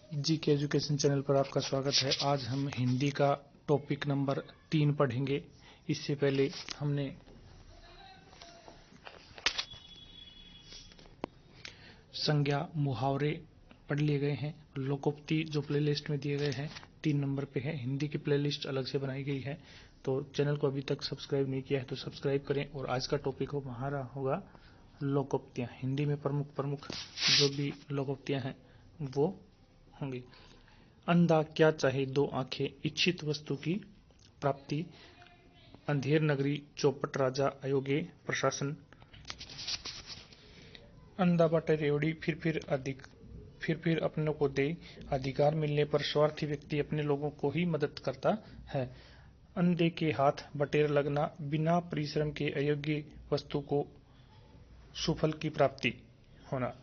GK education channel पर आपका स्वागत है। आज हम हिंदी का टॉपिक नंबर 3 पढ़ेंगे। इससे पहले हमने संज्ञा मुहावरे पढ़ लिए गए हैं। लोकोक्ति जो प्लेलिस्ट में दिए गए हैं 3 नंबर पे है। हिंदी की प्लेलिस्ट अलग से बनाई गई है, तो चैनल को अभी तक सब्सक्राइब नहीं किया है तो सब्सक्राइब करें। और आज का टॉपिक हमारा होगा लोकोक्तियाँ। हिंदी में प्रमुख जो भी लोकोक्तियाँ हैं वो होंगी। अंधा क्या चाहे दो आंखें, इच्छित वस्तु की प्राप्ति, अंधेर नगरी, चौपट राजा, अयोग्य प्रशासन, अंधा बाटे रेवड़ी फिर अपनों को दे, अधिकार मिलने पर स्वार्थी व्यक्ति अपने लोगों को ही मदद करता है। अंधे के हाथ बटेर लगना, बिना परिश्रम के अयोग्य वस्तु को सुफल की प्राप्ति होना।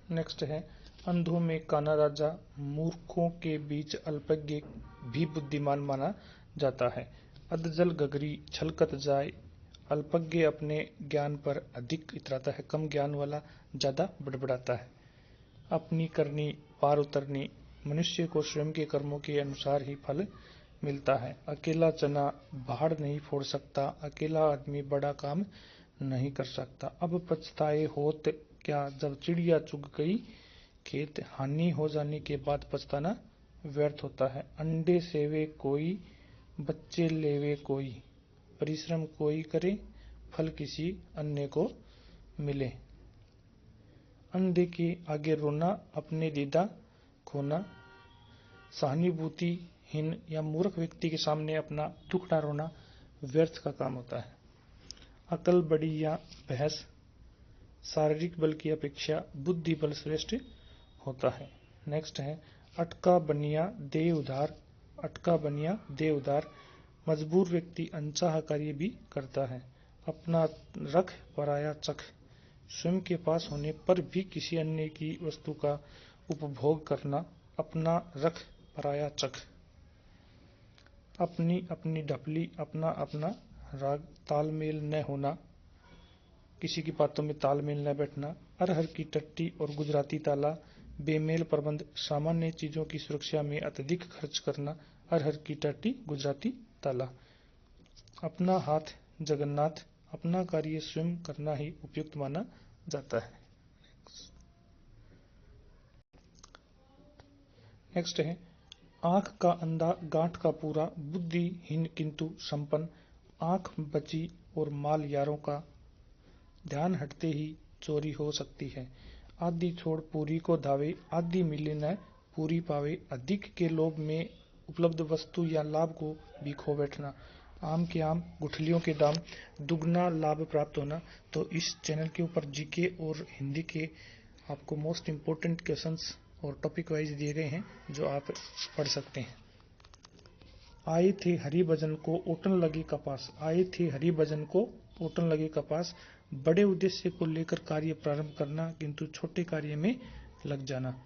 नेक्स्ट है अंधों में काना राजा, मूर्खों के बीच अल्पज्ञ भी बुद्धिमान माना जाता है। अधजल गगरी छलकत जाए, अल्पज्ञ अपने ज्ञान पर अधिक इतराता है, कम ज्ञान वाला ज्यादा बड़बड़ाता है। अपनी करनी पार उतरनी, मनुष्य को स्वयं के कर्मों के अनुसार ही फल मिलता है। अकेला चना बाढ़ नहीं फोड़ सकता, अकेला आदमी बड़ा काम नहीं कर सकता। अब पछताए होत क्या जब चिड़िया चुग गई खेत, हानि हो जाने के बाद पछताना व्यर्थ होता है। अंडे सेवे कोई, बच्चे लेवे कोई, परिश्रम कोई करे, फल किसी अन्य को मिले। अंधे के आगे रोना, अपने दीदा खोना, सहानुभूतिहीन या मूर्ख व्यक्ति के सामने अपना दुख न रोना व्यर्थ का काम होता है। अकल बड़ी या बहस, शारीरिक बल की अपेक्षा बुद्धि बल श्रेष्ठ होता है। नेक्स्ट है अटका बनिया दे उधार, मजबूर व्यक्ति अनचाहा कार्य भी करता है। अपना रख पराया चख, स्वयं के पास होने पर भी किसी अन्य की वस्तु का उपभोग करना। अपना रख पराया चख, अपनी अपनी ढपली, अपना राग, तालमेल न होना, किसी की बातों में तालमेल न बैठना। अरहर की टट्टी और गुजराती ताला, बेमेल प्रबंध, सामान्य चीजों की सुरक्षा में अत्यधिक खर्च करना। अरहर की टट्टी गुजराती ताला। अपना हाथ जगन्नाथ, अपना कार्य स्वयं करना ही उपयुक्त माना जाता है। नेक्स्ट है आंख का अंधा गांठ का पूरा, बुद्धिहीन किंतु संपन्न। आंख बची और माल यारों का, ध्यान हटते ही चोरी हो सकती है। आधी छोड़ पूरी को धावे, आधी मिले न पूरी पावे। अधिक के लोभ में उपलब्ध वस्तु या लाभ को भी खो बैठना। आम के आम गुठलियों के दाम, दुगना लाभ प्राप्त होना। तो इस चैनल के ऊपर जीके और हिंदी के आपको मोस्ट इम्पोर्टेंट क्वेश्चंस और टॉपिक वाइज दिए गए हैं जो आप पढ़ सकते हैं। आए थे हरि भजन को ओटन लगे कपास, आए थे हरि भजन को ओटन लगे कपास। बड़े उद्देश्य को लेकर कार्य प्रारंभ करना किंतु छोटे कार्य में लग जाना।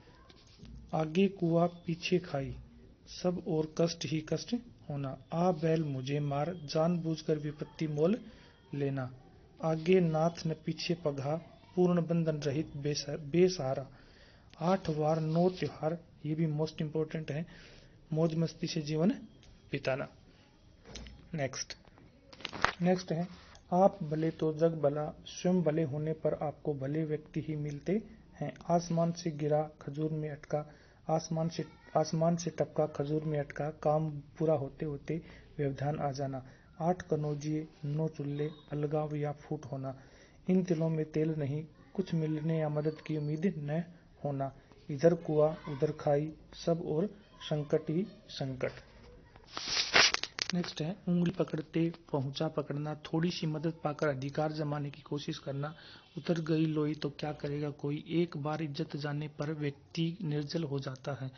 आगे कुआ पीछे खाई, सब और कष्ट ही कष्ट होना। आ बैल मुझे मार, जानबूझकर विपत्ति मोल लेना। आगे नाथ न पीछे पगहा, पूर्ण बंधन रहित बेसहारा। 8 वार 9 त्योहार, ये भी मोस्ट इम्पोर्टेंट है, मौज मस्ती से जीवन बिताना। नेक्स्ट है आप भले तो जग भला, स्वयं भले होने पर आपको भले व्यक्ति ही मिलते हैं। आसमान से गिरा खजूर में अटका, आसमान से टपका खजूर में अटका। काम पूरा होते होते व्यवधान आ जाना। 8 कनौजिए 9 चूल्हे, अलगाव या फूट होना। इन तिलों में तेल नहीं, कुछ मिलने या मदद की उम्मीद न होना। इधर कुआ उधर खाई, सब और संकट ही संकट। नेक्स्ट है उंगली पकड़ते पहुंचा पकड़ना, थोड़ी सी मदद पाकर अधिकार जमाने की कोशिश करना। उतर गई लोई तो क्या करेगा कोई, एक बार इज्जत जाने पर व्यक्ति निर्जल हो जाता है।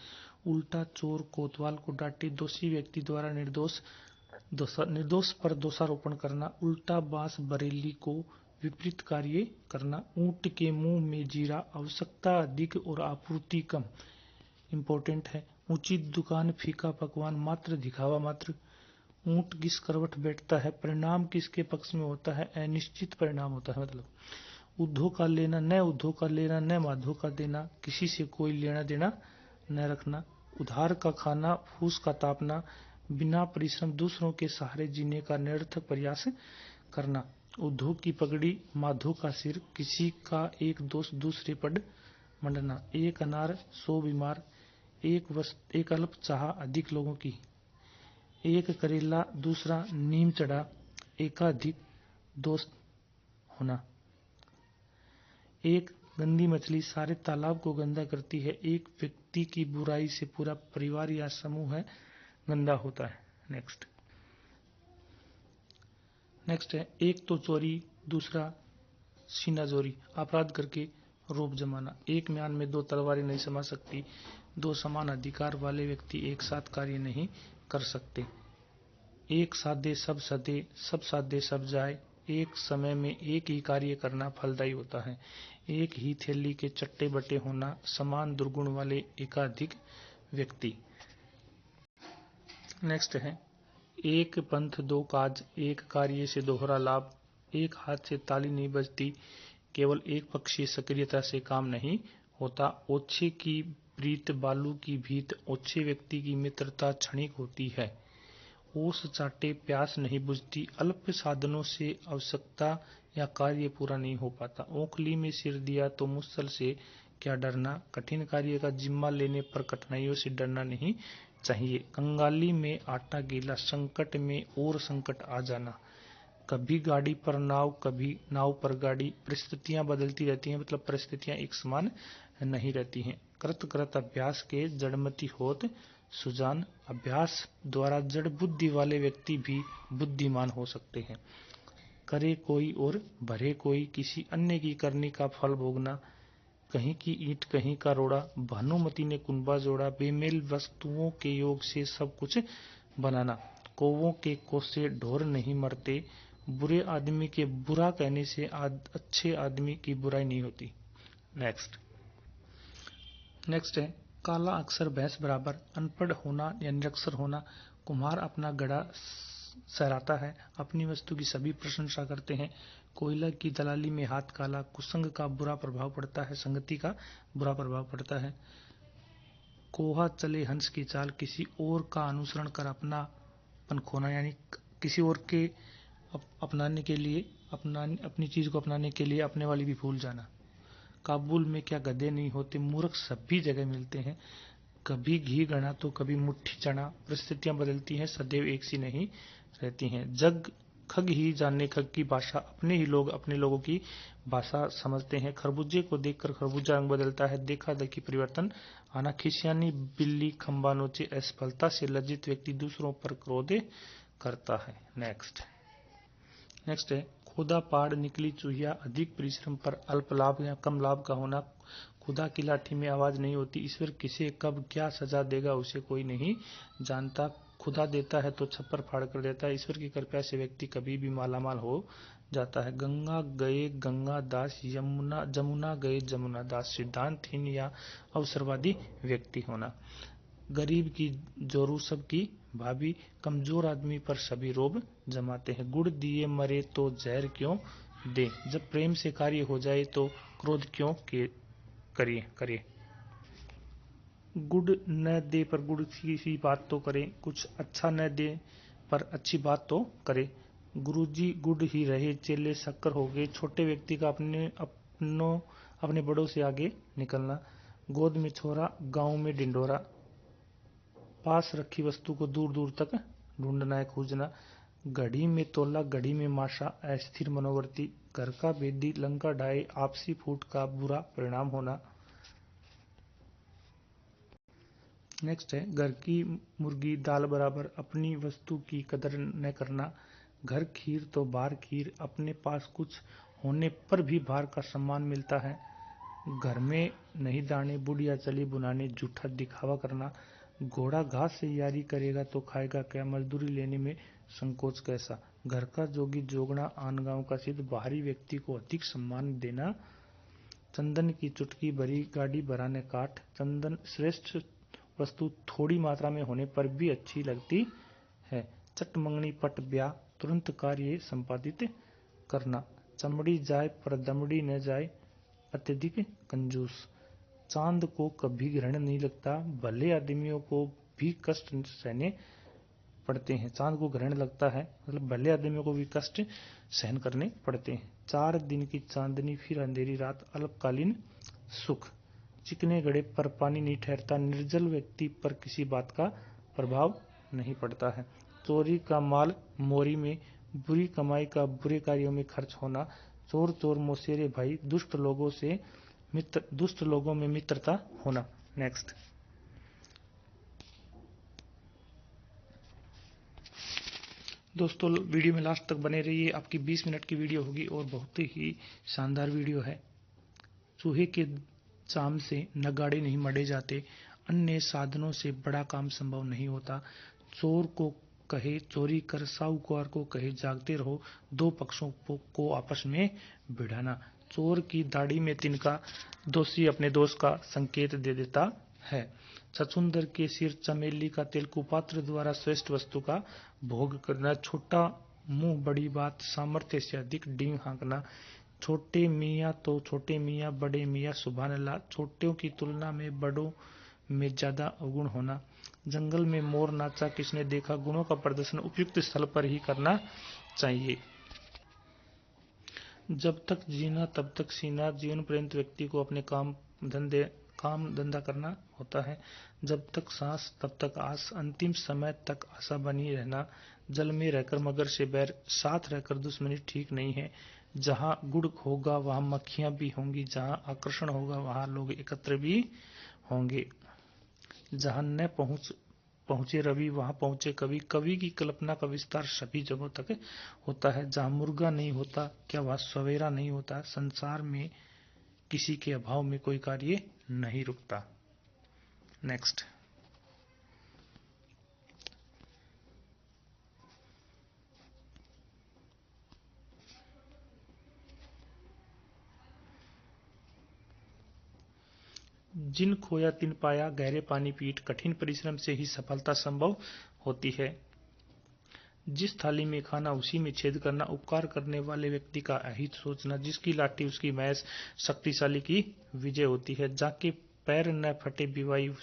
उल्टा चोर कोतवाल को डांटे, दोषी व्यक्ति द्वारा निर्दोष पर दोषारोपण करना। उल्टा बांस बरेली को विपरीत कार्य करना। ऊंट के मुंह में जीरा, आवश्यकता अधिक और आपूर्ति कम। इम्पोर्टेंट है। ऊंची दुकान फीका पकवान, मात्र दिखावा मात्र। ऊंट किस करवट बैठता है, परिणाम किसके पक्ष में होता है, अनिश्चित परिणाम होता है। मतलब उद्धों का लेना, न उद्धों का लेना, न माधो का देना, किसी से कोई लेना देना न रखना, उधार का खाना, फूस का तापना, बिना परिश्रम दूसरों के सहारे जीने का निरर्थक प्रयास करना, उद्धों की पगड़ी, माधो का सिर, किसी का एक दोस्त दूसरे पर मंडना, एक अनार 100 बीमार, एक अल्प चाह अधिक लोगों की, एक करेला दूसरा नीम चढ़ा, एकाधिक दोस्त होना, एक गंदी मछली सारे तालाब को गंदा करती है, एक व्यक्ति की बुराई से पूरा परिवार या समूह है गंदा होता है। नेक्स्ट है, एक तो चोरी, दूसरा सीनाजोरी, अपराध करके रोप जमाना, एक म्यान में 2 तलवारें नहीं समा सकती, 2 समान अधिकार वाले व्यक्ति एक साथ कार्य नहीं कर सकते, एक साधे सब सधे, सब साधे सब जाए, एक समय में एक ही कार्य करना फलदायी होता है, एक ही थैली के चट्टे बट्टे होना, समान दुर्गुण वाले एकाधिक व्यक्ति। नेक्स्ट है, एक पंथ 2 काज, एक कार्य से दोहरा लाभ, एक हाथ से ताली नहीं बजती, केवल एक पक्षीय सक्रियता से काम नहीं होता, ओछे की प्रीत बालू की भीत, ओछे व्यक्ति की मित्रता क्षणिक होती है, ओस चाटे प्यास नहीं बुझती, अल्प साधनों से आवश्यकता या कार्य पूरा नहीं हो पाता, ओखली में सिर दिया तो मुश्किल से क्या डरना, कठिन कार्य का जिम्मा लेने पर कठिनाइयों से डरना नहीं चाहिए, कंगाली में आटा गीला, संकट में और संकट आ जाना, कभी गाड़ी पर नाव, कभी नाव पर गाड़ी, परिस्थितियां बदलती रहती हैं, मतलब परिस्थितियां एक समान नहीं रहती हैं, कृत कृत अभ्यास के जड़मति होत सुजान, अभ्यास द्वारा जड़ बुद्धि वाले व्यक्ति भी बुद्धिमान हो सकते हैं, करे कोई और भरे कोई, किसी अन्य की करनी का फल भोगना, कहीं की ईंट कहीं का रोड़ा, भानुमति ने कुंबा जोड़ा, बेमेल वस्तुओं के योग से सब कुछ बनाना, कौवों के कोसे ढोर नहीं मरते, बुरे आदमी के बुरा कहने से अच्छे आदमी की बुराई नहीं होती। नेक्स्ट है, काला अक्षर भैंस बराबर, अनपढ़ होना या निरक्षर होना, कुम्हार अपना गड़ा सहराता है, अपनी वस्तु की सभी प्रशंसा करते हैं, कोयला की दलाली में हाथ काला, कुसंग का बुरा प्रभाव पड़ता है, संगति का बुरा प्रभाव पड़ता है, कोहा चले हंस की चाल, किसी और का अनुसरण कर अपनापन खोना, यानी किसी और के अपनाने के लिए अपनी चीज को अपनाने के लिए अपने वाली भी भूल जाना, काबुल में क्या गधे नहीं होते, मूर्ख सभी जगह मिलते हैं, कभी घी गना तो कभी मुट्ठी चना, परिस्थितियां बदलती हैं, सदैव एक सी नहीं रहती हैं, जग खग ही जाने खग की भाषा, अपने ही लोग अपने लोगों की भाषा समझते हैं, खरबूजे को देखकर खरबूजा रंग बदलता है, देखा देखी परिवर्तन आना, खिसियानी बिल्ली खंबा नोचे, असफलता से लज्जित व्यक्ति दूसरों पर क्रोध करता है। नेक्स्ट है, खुदा पाड़ निकली चूहिया, अधिक परिश्रम पर अल्प लाभ या कम लाभ का होना, खुदा की लाठी में आवाज नहीं होती, ईश्वर किसे कब क्या सजा देगा उसे कोई नहीं जानता, खुदा देता है तो छप्पर फाड़ कर देता है, ईश्वर की कृपा से व्यक्ति कभी भी मालामाल हो जाता है, गंगा गए गंगा दास, जमुना गए जमुना दास, सिद्धांतहीन या अवसरवादी व्यक्ति होना, गरीब की जोरू सबकी भाभी, कमजोर आदमी पर सभी रोब जमाते हैं, गुड़ दिए मरे तो जहर क्यों दे, जब प्रेम से कार्य हो जाए तो क्रोध क्यों करिए, गुड़ न दे पर गुड़ की बात तो करे, कुछ अच्छा न दे पर अच्छी बात तो करे, गुरुजी गुड़ ही रहे चेले शक्कर हो गए, छोटे व्यक्ति का अपने बड़ों से आगे निकलना, गोद में छोरा गांव में डिंडोरा, पास रखी वस्तु को दूर दूर तक ढूंढना है खोजना, घड़ी में तोला घड़ी में माशा, अस्थिर मनोवर्ती, घर का बेदी लंका ढाए, आपसी फूट का बुरा परिणाम होना। नेक्स्ट है, घर की मुर्गी दाल बराबर, अपनी वस्तु की कदर न करना, घर खीर तो बाहर खीर, अपने पास कुछ होने पर भी बाहर का सम्मान मिलता है, घर में नहीं दाने बुढ़िया चली बुनाने, झूठा दिखावा करना, घोड़ा घास से यारी करेगा तो खाएगा क्या, मजदूरी लेने में संकोच कैसा, घर का जोगी जोगना आन गांव का सिद्ध, बाहरी व्यक्ति को अधिक सम्मान देना, चंदन की चुटकी भरी गाड़ी भराने काठ, चंदन श्रेष्ठ वस्तु थोड़ी मात्रा में होने पर भी अच्छी लगती है, चट मंगनी पट ब्याह, तुरंत कार्य संपादित करना, चमड़ी जाए पर दमड़ी न जाए, अत्यधिक कंजूस। चांद को कभी ग्रहण नहीं लगता, भले आदमियों को भी कष्ट सहने पड़ते हैं। चांद को ग्रहण लगता है मतलब भले आदमियों को भी कष्ट सहन करने पड़ते हैं। 4 दिन की चांदनी फिर अंधेरी रात, अल्पकालीन सुख। चिकने घड़े पर पानी नहीं ठहरता, निर्जल व्यक्ति पर किसी बात का प्रभाव नहीं पड़ता है। चोरी का माल मोरी में, बुरी कमाई का बुरे कार्यों में खर्च होना। चोर चोर मौसेरे भाई, दुष्ट लोगों में मित्रता होना। नेक्स्ट। दोस्तों वीडियो में लास्ट तक बने रहिए, आपकी 20 मिनट की वीडियो होगी और बहुत ही शानदार वीडियो है। चूहे के चाम से नगाड़े नहीं मढ़े जाते, अन्य साधनों से बड़ा काम संभव नहीं होता। चोर को कहे चोरी कर, साहूकार को कहे जागते रहो, दो पक्षों को आपस में भिड़ाना। चोर की दाढ़ी में तिनका, दोषी अपने दोष का संकेत दे देता है। छछूंदर के सिर चमेली का तेल, कुपात्र द्वारा श्रेष्ठ वस्तु का भोग करना। छोटा मुंह बड़ी बात, सामर्थ्य से अधिक डींग हाँकना। छोटे मियाँ तो छोटे मियाँ, बड़े मियाँ सुभान अल्लाह। छोटों की तुलना में बड़ों में ज्यादा अवगुण होना। जंगल में मोर नाचा किसने देखा, गुणों का प्रदर्शन उपयुक्त स्थल पर ही करना चाहिए। जब तक जीना तब तक सीना, जीवन पर्यंत व्यक्ति को अपने काम धंधा करना होता है। जब तक सांस तब तक आस, अंतिम समय तक आशा बनी रहना। जल में रहकर मगर से बैर, साथ रहकर दुश्मनी ठीक नहीं है। जहां गुड़ होगा वहां मक्खियां भी होंगी, जहां आकर्षण होगा वहां लोग एकत्र भी होंगे। जहां न पहुंचे रवि वहां पहुंचे कवि। कवि की कल्पना का विस्तार सभी जगहों तक होता है। जहां मुर्गा नहीं होता क्या वहां सवेरा नहीं होता। संसार में किसी के अभाव में कोई कार्य नहीं रुकता। नेक्स्ट। जिन खोया तिन पाया, गहरे पानी पीट। कठिन परिश्रम से ही सफलता संभव होती है। जिस थाली में खाना उसी में छेद करना। उपकार करने वाले व्यक्ति का अहित सोचना। जिसकी लाठी उसकी मैस, शक्तिशाली की विजय होती है। जाके पैर न फटे बिवाई,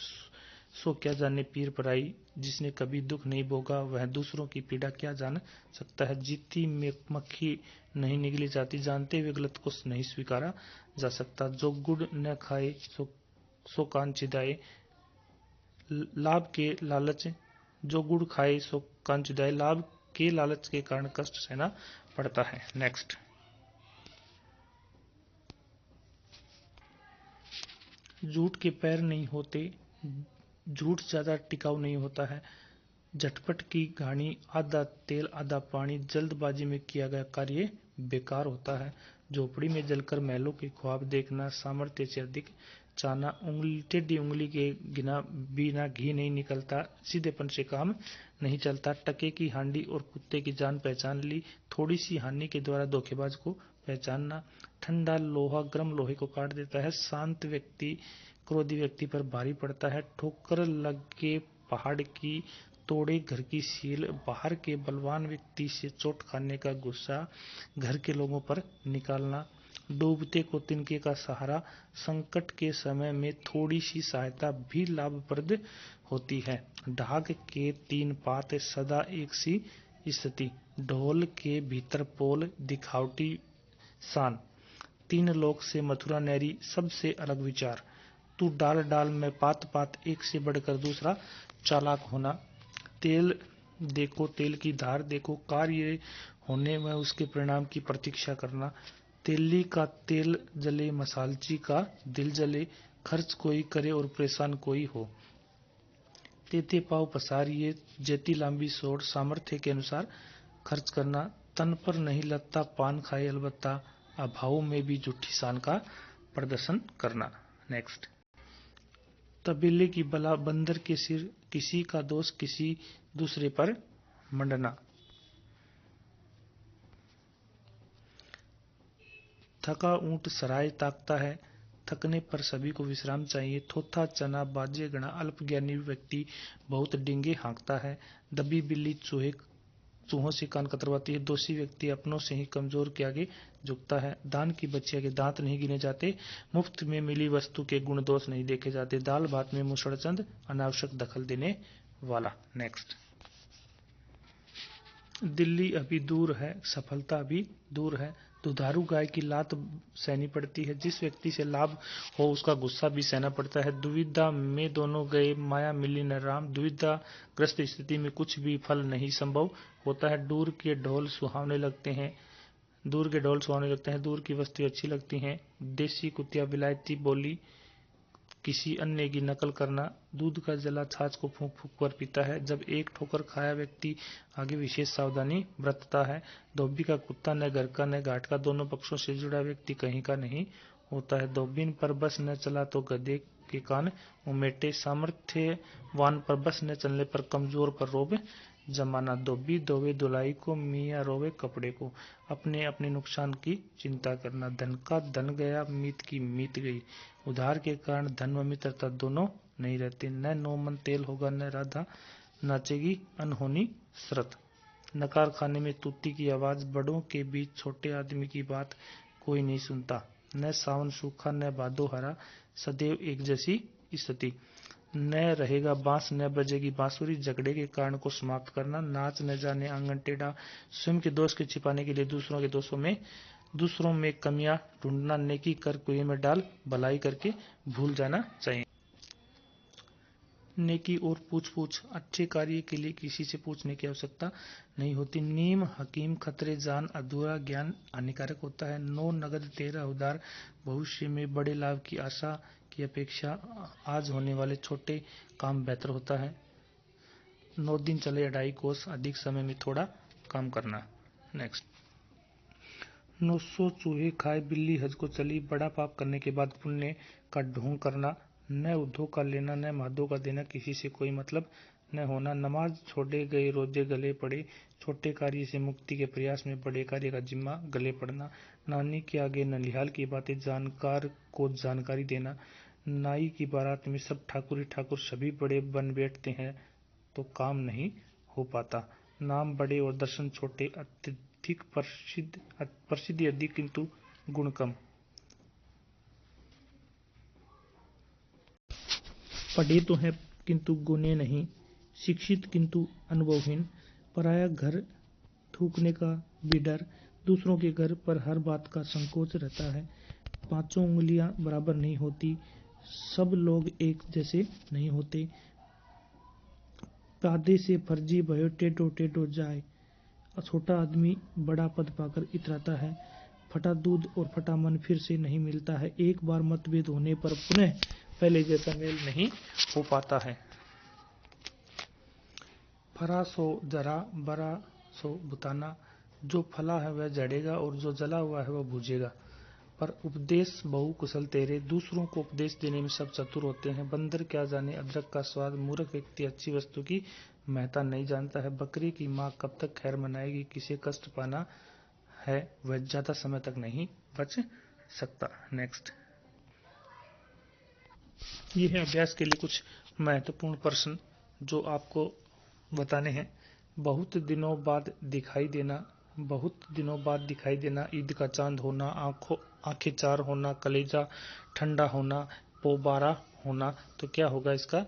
सो क्या जाने पीर पराई। जिसने कभी दुख नहीं भोगा वह दूसरों की पीड़ा क्या जान सकता है। जीती में मक्खी नहीं निगली जाती, जानते हुए गलत को नहीं स्वीकारा जा सकता। जो गुड़ न खाए सो कान चिदाए, लाभ के लालच। जो गुड़ खाए सो कान चिदाए, लाभ के लालच के कारण कष्ट सहना पड़ता है। नेक्स्ट। झूठ के पैर नहीं होते, झूठ ज्यादा टिकाऊ नहीं होता है। झटपट की घानी, आधा तेल आधा पानी। जल्दबाजी में किया गया कार्य बेकार होता है। झोपड़ी में जलकर महलों के ख्वाब देखना। सामर्थ्य से अधिक चाहना। टेढ़ी उंगली के बिना घी नहीं निकलता। सीधेपन से काम नहीं चलता। टके की हांडी और कुत्ते की जान पहचान ली। थोड़ी सी हानि के द्वारा धोखेबाज को पहचानना। ठंडा लोहा गर्म लोहे को काट देता है। शांत व्यक्ति क्रोधी व्यक्ति पर भारी पड़ता है। ठोकर लगे पहाड़ की, तोड़े घर की सील। बाहर के बलवान व्यक्ति से चोट खाने का गुस्सा घर के लोगों पर निकालना। डूबते को तिनके का सहारा। संकट के समय में थोड़ी सी सहायता भी लाभप्रद होती है। ढाक के 3 पात, सदा एक सी स्थिति। ढोल के भीतर पोल, दिखावटी शान। 3 लोक से मथुरा नैरी, सबसे अलग विचार। तू डाल डाल में पात पात, एक से बढ़कर दूसरा चालाक होना। तेल देखो तेल की धार देखो, कार्य होने में उसके परिणाम की प्रतीक्षा करना। तेली का तेल जले, मसालची का दिल जले। खर्च कोई करे और परेशान कोई हो। तेते पाव पसारिए, जेती लांबी सोड़। सामर्थ्य के अनुसार खर्च करना। तन पर नहीं लगता पान खाए अलबत्ता। अभाव में भी झूठी शान का प्रदर्शन करना। नेक्स्ट। तबेले की बला, बंदर के सिर। किसी का दोष किसी दूसरे पर मंडना। थका ऊंट सराय ताकता है, थकने पर सभी को विश्राम चाहिए। थोथा चना बाजे गणा, अल्पज्ञानी व्यक्ति बहुत डींगे हाँकता है। दबी बिल्ली चूहे चूहों से कान कतरवाती है। दोषी व्यक्ति अपनों से ही कमजोर के आगे झुकता है। दान की बच्चिया के दांत नहीं गिने जाते। मुफ्त में मिली वस्तु के गुण दोष नहीं देखे जाते। दाल भात में मुसड़चंद, अनावश्यक दखल देने वाला। नेक्स्ट, दिल्ली अभी दूर है, सफलता अभी दूर है। दुधारू गाय की लात सहनी पड़ती है। जिस व्यक्ति से लाभ हो उसका गुस्सा भी सहना पड़ता है। दुविधा में दोनों गए, माया मिली न राम। दुविधाग्रस्त स्थिति में कुछ भी फल नहीं संभव होता है। दूर के ढोल सुहावने लगते हैं। दूर की वस्तुएं अच्छी लगती हैं। देसी कुतिया विलायती बोली किसी अन्य की नकल करना। दूध का जला छाछ को फूंक फूंक कर पीता है। जब एक ठोकर खाया व्यक्ति आगे विशेष सावधानी बरतता है। धोबी का कुत्ता न घर का न घाट का। दोनों पक्षों से जुड़ा व्यक्ति कहीं का नहीं होता है। धोबिन पर बस न चला तो गधे के कान उमेटे। सामर्थ्यवान पर बस न चलने पर कमजोर पर रोब जमाना। धोबी धोवे धुलाई को, मियाँ रोवे कपड़े को। अपने अपने नुकसान की चिंता करना। धन का धन गया, मीत की मीत गई। उधार के कारण धन व मित्रता दोनों नहीं रहते। न 9 मन तेल होगा न राधा नाचेगी अनहोनी शरत। नकार खाने में तूती की आवाज। बड़ों के बीच छोटे आदमी की बात कोई नहीं सुनता। न सावन सूखा न भादो हरा, सदैव एक जैसी स्थिति। न रहेगा बांस न बजेगी बांसुरी। झगड़े के कारण को समाप्त करना। नाच न जाने आंगन टेढ़ा। स्वयं के दोष के छिपाने के लिए दूसरों में कमियां ढूंढना। नेकी कर कुएं में डाल, भलाई करके भूल जाना चाहिए। नेकी और पूछ अच्छे कार्य के लिए किसी से पूछने की आवश्यकता नहीं होती। नीम हकीम खतरे जान, अधूरा ज्ञान हानिकारक होता है। 9 नगद 13 उधार। भविष्य में बड़े लाभ की आशा की अपेक्षा आज होने वाले छोटे काम बेहतर होता है। 9 दिन चले 2.5 कोस, अधिक समय में थोड़ा काम करना। नेक्स्ट, 900 चूहे खाए बिल्ली हज को चली। बड़ा पाप करने के बाद पुण्य का ढोंग करना। न उद्धव का लेना न माधो का देना। किसी से कोई मतलब न होना। नमाज छोड़े गए रोजे गले पड़े। छोटे कार्य से मुक्ति के प्रयास में बड़े कार्य का जिम्मा गले पड़ना। नानी के आगे ननिहाल की बातें जानकार को जानकारी देना। नाई की बारात में सब ठाकुर ही ठाकुर सभी बड़े बन बैठते हैं तो काम नहीं हो पाता। नाम बड़े और दर्शन छोटे। अत्यधिक प्रसिद्धि अधिक किंतु गुण कम। पढ़े तो हैं किंतु गुने नहीं। शिक्षित किंतु अनुभवहीन। पराया घर थूकने का भी डर। दूसरों के घर पर हर बात का संकोच रहता है। 5 उंगलियां बराबर नहीं होती। सब लोग एक जैसे नहीं होते। पादे से फर्जी भयो टेढ़ो टेढ़ो जाए। छोटा आदमी बड़ा पद पाकर इतराता है। फटा दूध और फटा मन फिर से नहीं मिलता है। एक बार मतभेद होने पर पुनः पहले जैसा मेल नहीं हो पाता है। फरा सो जरा, बरा सो बुताना। जो फला है वह जड़ेगा और जो जला हुआ है वह भूजेगा। पर उपदेश बहु कुशल तेरे। दूसरों को उपदेश देने में सब चतुर होते हैं। बंदर क्या जाने अदरक का स्वाद। मूर्ख व्यक्ति अच्छी वस्तु की महत्ता नहीं जानता है। बकरी की माँ कब तक खैर मनाएगी। किसे कष्ट पाना है वह ज्यादा समय तक नहीं बच सकता। नेक्स्ट, ये है अभ्यास के लिए कुछ महत्वपूर्ण प्रश्न जो आपको बताने हैं। बहुत दिनों बाद दिखाई देना। ईद का चांद होना। आंखें चार होना। कलेजा ठंडा होना। पोबारा होना। तो क्या होगा इसका?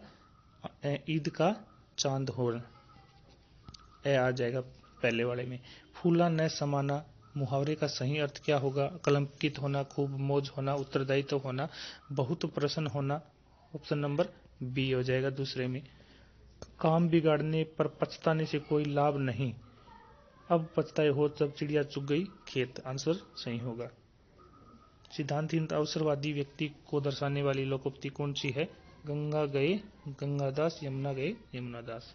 ईद का चांद होना आ जाएगा पहले वाले में। फूला न समाना। मुहावरे का सही अर्थ क्या होगा? कलंकित होना, खूब मौज होना, उत्तरदायित्व होना, बहुत प्रसन्न होना। ऑप्शन नंबर बी हो जाएगा दूसरे में। काम बिगाड़ने पर पछताने से कोई लाभ नहीं। अब पछताए हो जब चिड़िया चुग गई खेत। आंसर सही होगा। सिद्धांतहीन अवसरवादी व्यक्ति को दर्शाने वाली लोकोक्ति कौन सी है? गंगा गए गंगादास, यमुना गए यमुनादास।